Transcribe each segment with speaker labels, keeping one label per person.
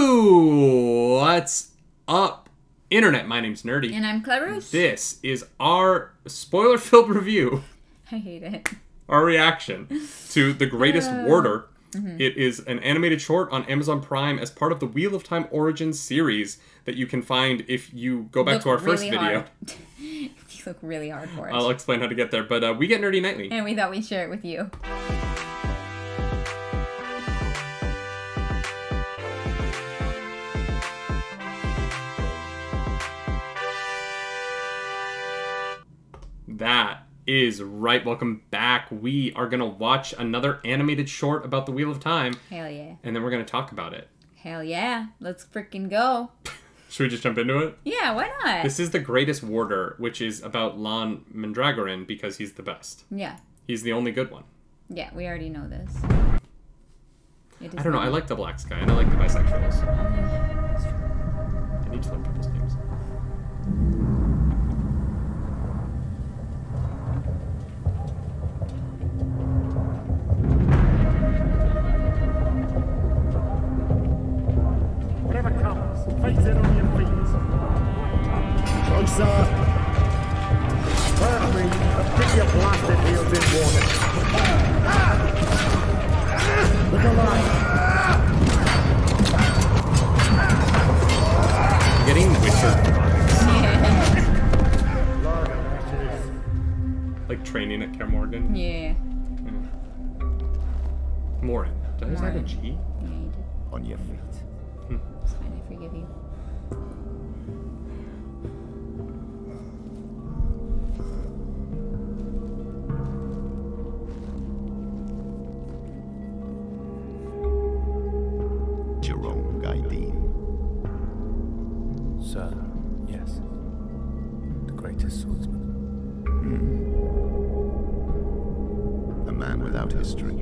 Speaker 1: What's up, Internet? My name's Nerdy.
Speaker 2: And I'm Clarus.
Speaker 1: This is our spoiler-filled review.
Speaker 2: I hate it.
Speaker 1: Our reaction to The Greatest Warder. It is an animated short on Amazon Prime as part of the Wheel of Time Origins series that you can find if you go back to our first video.
Speaker 2: You look really hard for it.
Speaker 1: I'll explain how to get there, but we get Nerdy Nightly.
Speaker 2: And we thought we'd share it with you.
Speaker 1: That is right. Welcome back. We are going to watch another animated short about the Wheel of Time.
Speaker 2: Hell yeah.
Speaker 1: And then we're going to talk about it.
Speaker 2: Hell yeah. Let's freaking go.
Speaker 1: Should we just jump into it?
Speaker 2: Yeah, why not?
Speaker 1: This is The Greatest Warder, which is about Lon Mandragoran because he's the best.
Speaker 2: Yeah.
Speaker 1: He's the only good one.
Speaker 2: Yeah, we already know this.
Speaker 1: I don't know. I like the black guy and I like the bisexuals. I need to learn people's names.
Speaker 3: Whatever comes, face it on your feet. Closer. Hurt me, but get your blasted heels in water. Look alive.
Speaker 1: I'm getting Witcher vibes.
Speaker 3: Lord of ashes.
Speaker 1: Like training at Kaer Morgan.
Speaker 2: Yeah.
Speaker 1: Morin. Does that have a
Speaker 2: Morin.
Speaker 1: G?
Speaker 2: Yeah, you did.
Speaker 3: On your feet.
Speaker 2: It's fine, I forgive you.
Speaker 4: Jerome Gaidin.
Speaker 5: Sir, yes. The greatest swordsman.
Speaker 4: A man without history.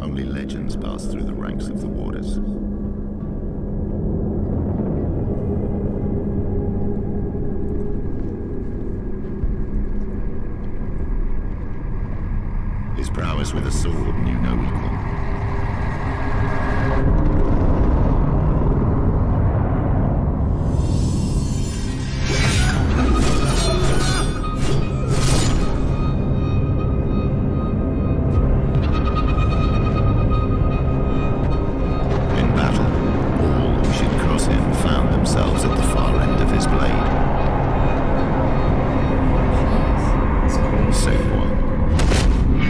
Speaker 4: Only legends pass through the ranks of the warders. His prowess with a sword knew no equal. In battle, all who should cross him found themselves at the far end of his blade,
Speaker 1: It's cool.
Speaker 4: save one.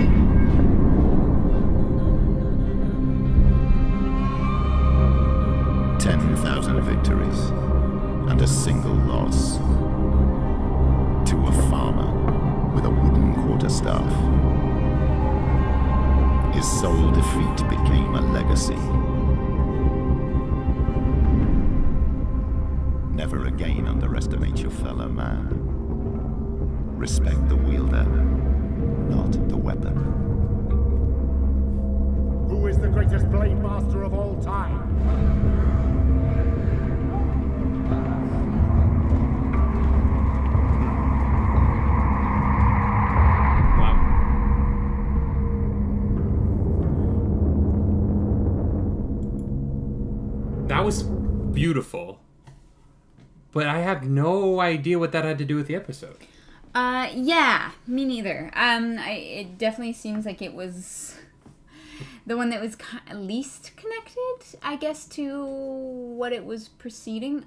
Speaker 4: 10,000 victories and a single loss to a farmer with a wooden quarterstaff. His sole defeat became a legacy. Never again underestimate your fellow man. Respect the wielder, not the weapon.
Speaker 3: Who is the greatest blade master of all time?
Speaker 1: Wow. That was beautiful. But I have no idea what that had to do with the episode.
Speaker 2: Yeah, me neither. It definitely seems like it was the one that was least connected, I guess, to what it was preceding.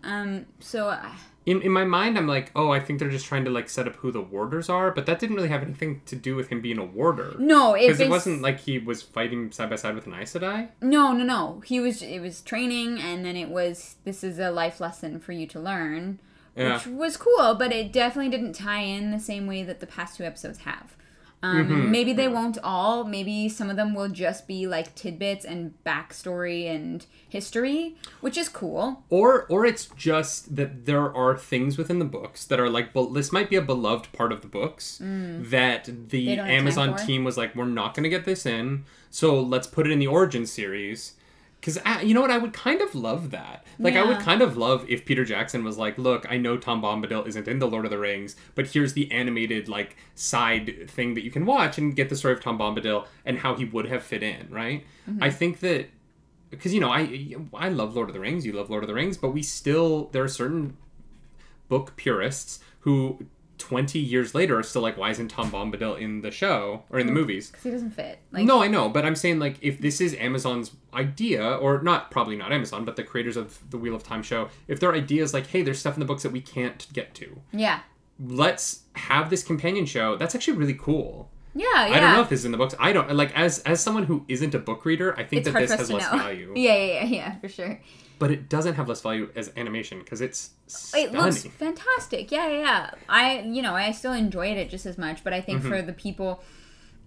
Speaker 1: In my mind, I'm like, oh, I think they're just trying to like set up who the warders are, but that didn't really have anything to do with him being a warder.
Speaker 2: No,
Speaker 1: Because it wasn't like he was fighting side by side with an Aes Sedai.
Speaker 2: No. It was training, and then it was, this is a life lesson for you to learn,
Speaker 1: Yeah.
Speaker 2: which was cool, but it definitely didn't tie in the same way that the past two episodes have. Maybe they won't all. Maybe some of them will just be like tidbits and backstory and history, which is cool.
Speaker 1: Or it's just that there are things within the books that are like, well, this might be a beloved part of the books that the
Speaker 2: don't have time
Speaker 1: Amazon
Speaker 2: for.
Speaker 1: team was like, we're not going to get this in, so let's put it in the Origin series. Because, you know what, I would kind of love that. Like, I would kind of love if Peter Jackson was like, look, I know Tom Bombadil isn't in The Lord of the Rings, but here's the animated, like, side thing that you can watch and get the story of Tom Bombadil and how he would have fit in, right? I think that, because, you know, I love Lord of the Rings, you love Lord of the Rings, but there are certain book purists who 20 years later are still like, why isn't Tom Bombadil in the show or in the movies?
Speaker 2: Because he doesn't fit. Like,
Speaker 1: no, I know, but I'm saying, like, if this is Amazon's idea, or probably not Amazon, but the creators of the Wheel of Time show, if their idea is like, hey, there's stuff in the books that we can't get to.
Speaker 2: Yeah.
Speaker 1: Let's have this companion show. That's actually really cool.
Speaker 2: Yeah.
Speaker 1: I don't know if this is in the books. I don't, like, as someone who isn't a book reader, I think that this has less value.
Speaker 2: Yeah, for sure.
Speaker 1: But it doesn't have less value as animation because it's stunning.
Speaker 2: It looks fantastic. Yeah. I still enjoyed it just as much, but I think for the people,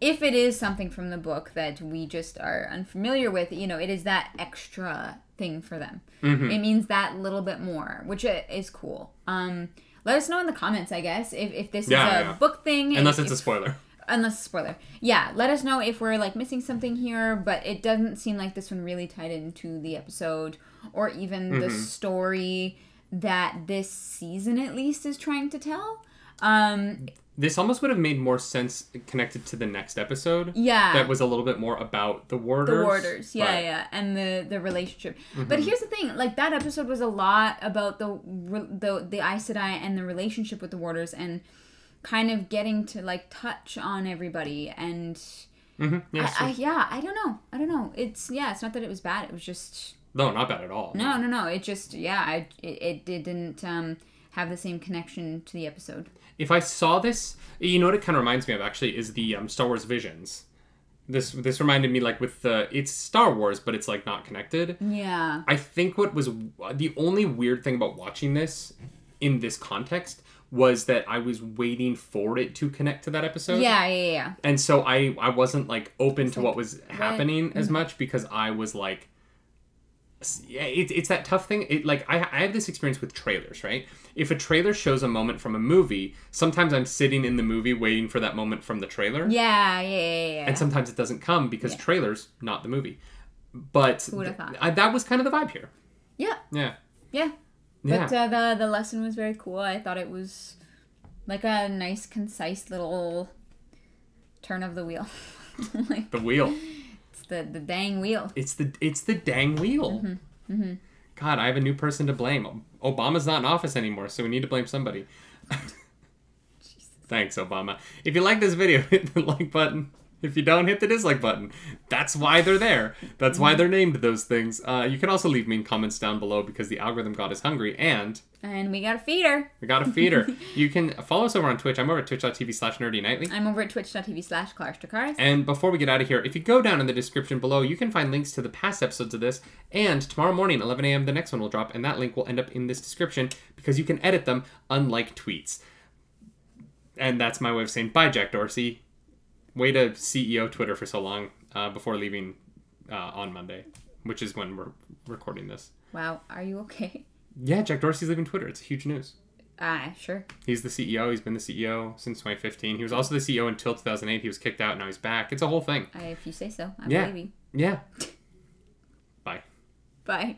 Speaker 2: if it is something from the book that we just are unfamiliar with, you know, it is that extra thing for them. It means that little bit more, which is cool. Let us know in the comments, I guess, if this is a book thing.
Speaker 1: Unless it's a spoiler.
Speaker 2: Unless a spoiler. Yeah, let us know if we're, like, missing something here, but it doesn't seem like this one really tied into the episode or even the story that this season, at least, is trying to tell.
Speaker 1: This almost would have made more sense connected to the next episode.
Speaker 2: Yeah.
Speaker 1: That was a little bit more about the warders.
Speaker 2: The warders, yeah. And the relationship. But here's the thing, like, that episode was a lot about the Aes Sedai and the relationship with the warders and kind of getting to, like, touch on everybody and I don't know. It's not that it was bad. It was just
Speaker 1: not bad at all.
Speaker 2: No. It just it didn't have the same connection to the episode.
Speaker 1: If I saw this, you know what it kind of reminds me of actually is the Star Wars Visions. This reminded me, like, with it's Star Wars, but it's, like, not connected.
Speaker 2: Yeah.
Speaker 1: I think what was the only weird thing about watching this in this context was that I was waiting for it to connect to that episode.
Speaker 2: Yeah.
Speaker 1: And so I wasn't, like, open to what was happening as much because I was like, it's that tough thing. I have this experience with trailers, right? If a trailer shows a moment from a movie, sometimes I'm sitting in the movie waiting for that moment from the trailer.
Speaker 2: Yeah.
Speaker 1: And sometimes it doesn't come because trailers, not the movie. But
Speaker 2: who would have thought?
Speaker 1: That was kind of the vibe here.
Speaker 2: Yeah. But the lesson was very cool. I thought it was like a nice, concise little turn of the wheel.
Speaker 1: Like, the wheel.
Speaker 2: It's the dang wheel.
Speaker 1: It's the dang wheel. God, I have a new person to blame. Obama's not in office anymore, so we need to blame somebody. Thanks, Obama. If you like this video, hit the like button. If you don't, hit the dislike button. That's why they're there. That's why they're named those things. You can also leave mean comments down below because the algorithm god is hungry and
Speaker 2: we got a feeder.
Speaker 1: You can follow us over on Twitch. I'm over at twitch.tv/nerdynightly.
Speaker 2: I'm over at twitch.tv/clarusdracarys.
Speaker 1: And before we get out of here, if you go down in the description below, you can find links to the past episodes of this. And tomorrow morning, 11 a.m., the next one will drop. And that link will end up in this description because you can edit them unlike tweets. And that's my way of saying bye, Jack Dorsey. Way to CEO Twitter for so long before leaving on Monday, which is when we're recording this.
Speaker 2: Wow, are you okay?
Speaker 1: Yeah, Jack Dorsey's leaving Twitter. It's huge news.
Speaker 2: Sure.
Speaker 1: He's the CEO. He's been the CEO since 2015. He was also the CEO until 2008. He was kicked out. Now he's back. It's a whole thing.
Speaker 2: If you say so. I believe you.
Speaker 1: Yeah. Bye.
Speaker 2: Bye.